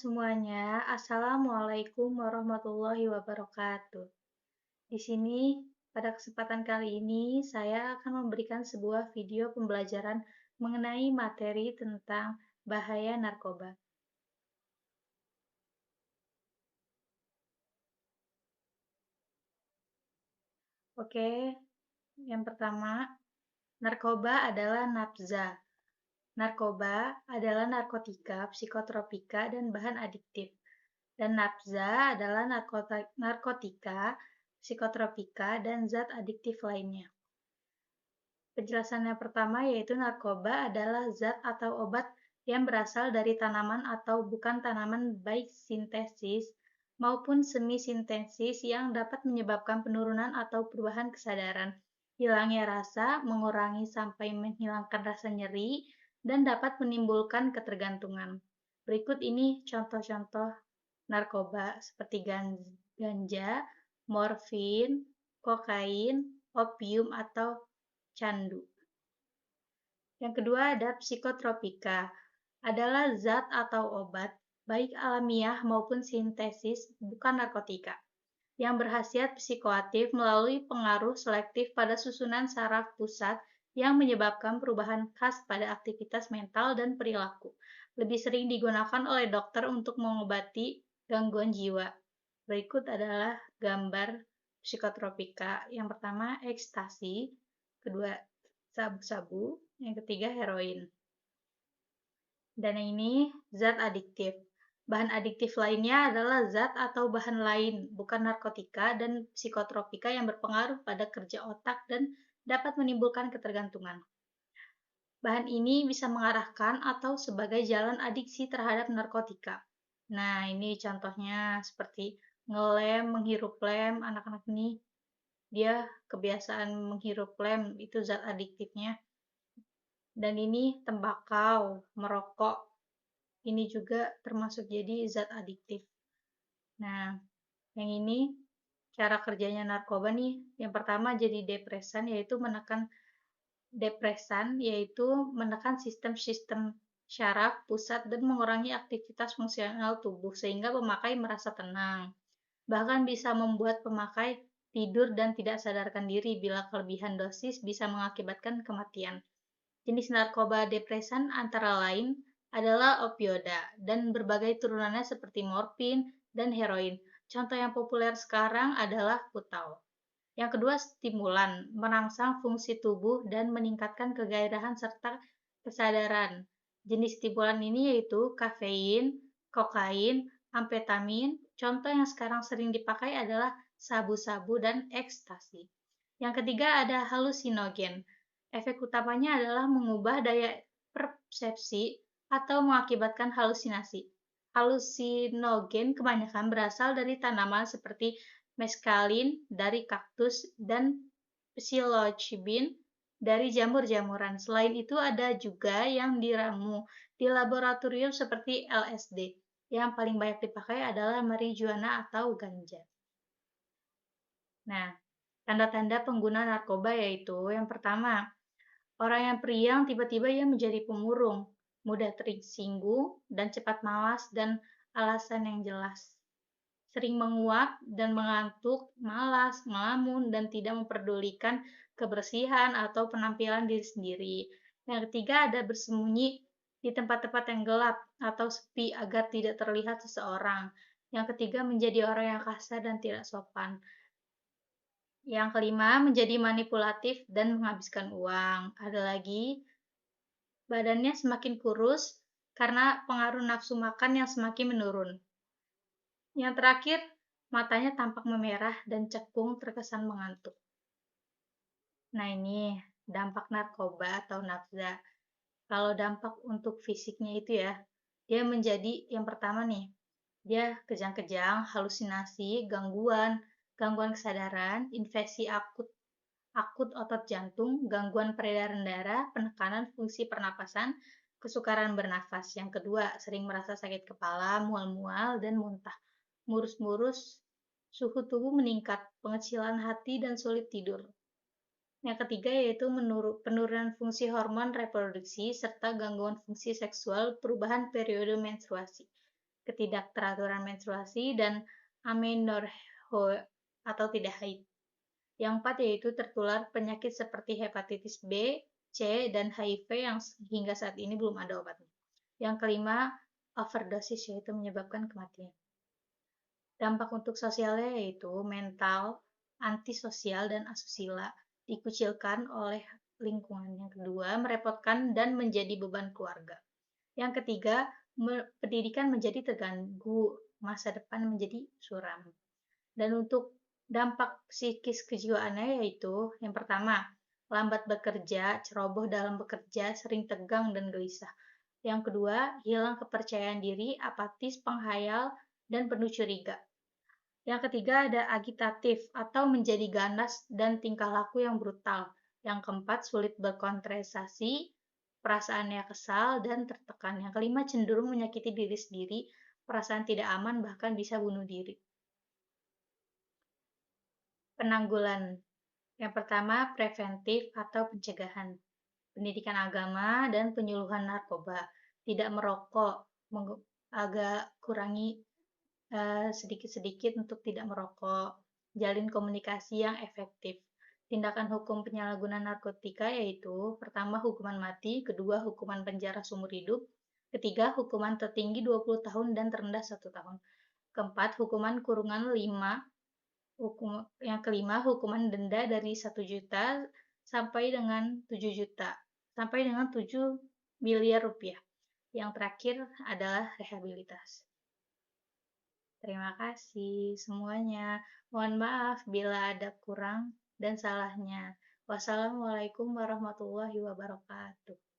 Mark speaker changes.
Speaker 1: semuanya, Assalamualaikum warahmatullahi wabarakatuh. Di sini, pada kesempatan kali ini, saya akan memberikan sebuah video pembelajaran mengenai materi tentang bahaya narkoba. Oke, yang pertama, narkoba adalah nafza. Narkoba adalah narkotika, psikotropika, dan bahan adiktif. Dan nafza adalah narkotika, psikotropika, dan zat adiktif lainnya. Penjelasan yang pertama yaitu narkoba adalah zat atau obat yang berasal dari tanaman atau bukan tanaman baik sintesis maupun semi-sintesis yang dapat menyebabkan penurunan atau perubahan kesadaran, hilangnya rasa, mengurangi sampai menghilangkan rasa nyeri, dan dapat menimbulkan ketergantungan. Berikut ini contoh-contoh narkoba seperti ganja, morfin, kokain, opium, atau candu. Yang kedua ada psikotropika, adalah zat atau obat, baik alamiah maupun sintesis, bukan narkotika, yang berkhasiat psikoaktif melalui pengaruh selektif pada susunan saraf pusat yang menyebabkan perubahan khas pada aktivitas mental dan perilaku. Lebih sering digunakan oleh dokter untuk mengobati gangguan jiwa. Berikut adalah gambar psikotropika. Yang pertama, ekstasi, kedua, sabu-sabu, yang ketiga, heroin. Dan ini zat adiktif. Bahan adiktif lainnya adalah zat atau bahan lain, bukan narkotika dan psikotropika yang berpengaruh pada kerja otak dan dapat menimbulkan ketergantungan. Bahan ini bisa mengarahkan atau sebagai jalan adiksi terhadap narkotika. Nah, ini contohnya seperti ngelem, menghirup lem, anak-anak ini dia kebiasaan menghirup lem, itu zat adiktifnya. Dan ini tembakau, merokok, ini juga termasuk jadi zat adiktif. Nah, yang ini cara kerjanya narkoba nih, yang pertama jadi menekan sistem-sistem syaraf pusat dan mengurangi aktivitas fungsional tubuh sehingga pemakai merasa tenang. Bahkan bisa membuat pemakai tidur dan tidak sadarkan diri bila kelebihan dosis bisa mengakibatkan kematian. Jenis narkoba depresan antara lain adalah opioida dan berbagai turunannya seperti morfin dan heroin. Contoh yang populer sekarang adalah putau. Yang kedua, stimulan, merangsang fungsi tubuh dan meningkatkan kegairahan serta kesadaran. Jenis stimulan ini yaitu kafein, kokain, amfetamin. Contoh yang sekarang sering dipakai adalah sabu-sabu dan ekstasi. Yang ketiga ada halusinogen. Efek utamanya adalah mengubah daya persepsi atau mengakibatkan halusinasi. Halusinogen kebanyakan berasal dari tanaman seperti meskalin dari kaktus dan psilocybin dari jamur-jamuran. Selain itu ada juga yang diramu di laboratorium seperti LSD. Yang paling banyak dipakai adalah marijuana atau ganja. Nah, tanda-tanda pengguna narkoba yaitu yang pertama, orang yang periang tiba-tiba ia menjadi pemurung, mudah tersinggung dan cepat malas dan alasan yang jelas. Sering menguap dan mengantuk, malas, ngelamun, dan tidak memperdulikan kebersihan atau penampilan diri sendiri. Yang ketiga ada bersembunyi di tempat-tempat yang gelap atau sepi agar tidak terlihat seseorang. Yang ketiga menjadi orang yang kasar dan tidak sopan. Yang kelima menjadi manipulatif dan menghabiskan uang. Ada lagi badannya semakin kurus karena pengaruh nafsu makan yang semakin menurun. Yang terakhir, matanya tampak memerah dan cekung terkesan mengantuk. Nah ini dampak narkoba atau nafza. Kalau dampak untuk fisiknya itu ya, dia menjadi yang pertama nih, dia kejang-kejang, halusinasi, gangguan kesadaran, infeksi akut otot jantung, gangguan peredaran darah, penekanan fungsi pernapasan, kesukaran bernafas. Yang kedua, sering merasa sakit kepala, mual-mual, dan muntah. Murus-murus, suhu tubuh meningkat, pengecilan hati, dan sulit tidur. Yang ketiga yaitu penurunan fungsi hormon reproduksi serta gangguan fungsi seksual, perubahan periode menstruasi. ketidakteraturan menstruasi, dan amenorrhea atau tidak haid. Yang keempat yaitu tertular penyakit seperti hepatitis B, C, dan HIV yang hingga saat ini belum ada obatnya. Yang kelima, overdosis yaitu menyebabkan kematian. Dampak untuk sosialnya yaitu mental, antisosial, dan asusila, dikucilkan oleh lingkungan. Yang kedua, merepotkan dan menjadi beban keluarga. Yang ketiga, pendidikan menjadi terganggu, masa depan menjadi suram. Dan untuk dampak psikis kejiwaannya yaitu yang pertama, lambat bekerja, ceroboh dalam bekerja, sering tegang dan gelisah. Yang kedua, hilang kepercayaan diri, apatis, penghayal, dan penuh curiga. Yang ketiga ada agitatif atau menjadi ganas dan tingkah laku yang brutal. Yang keempat, sulit berkonsentrasi, perasaannya kesal dan tertekan. Yang kelima, cenderung menyakiti diri sendiri, perasaan tidak aman, bahkan bisa bunuh diri. Penanggulan. Yang pertama, preventif atau pencegahan. Pendidikan agama dan penyuluhan narkoba. Tidak merokok, agak kurangi sedikit-sedikit untuk tidak merokok. Jalin komunikasi yang efektif. Tindakan hukum penyalahgunaan narkotika yaitu pertama hukuman mati, kedua hukuman penjara seumur hidup, ketiga hukuman tertinggi 20 tahun dan terendah 1 tahun. Keempat, hukuman kurungan 5. Yang kelima, hukuman denda dari 1 juta sampai dengan 7 juta, sampai dengan 7 miliar rupiah. Yang terakhir adalah rehabilitasi. Terima kasih semuanya. Mohon maaf bila ada kurang dan salahnya. Wassalamualaikum warahmatullahi wabarakatuh.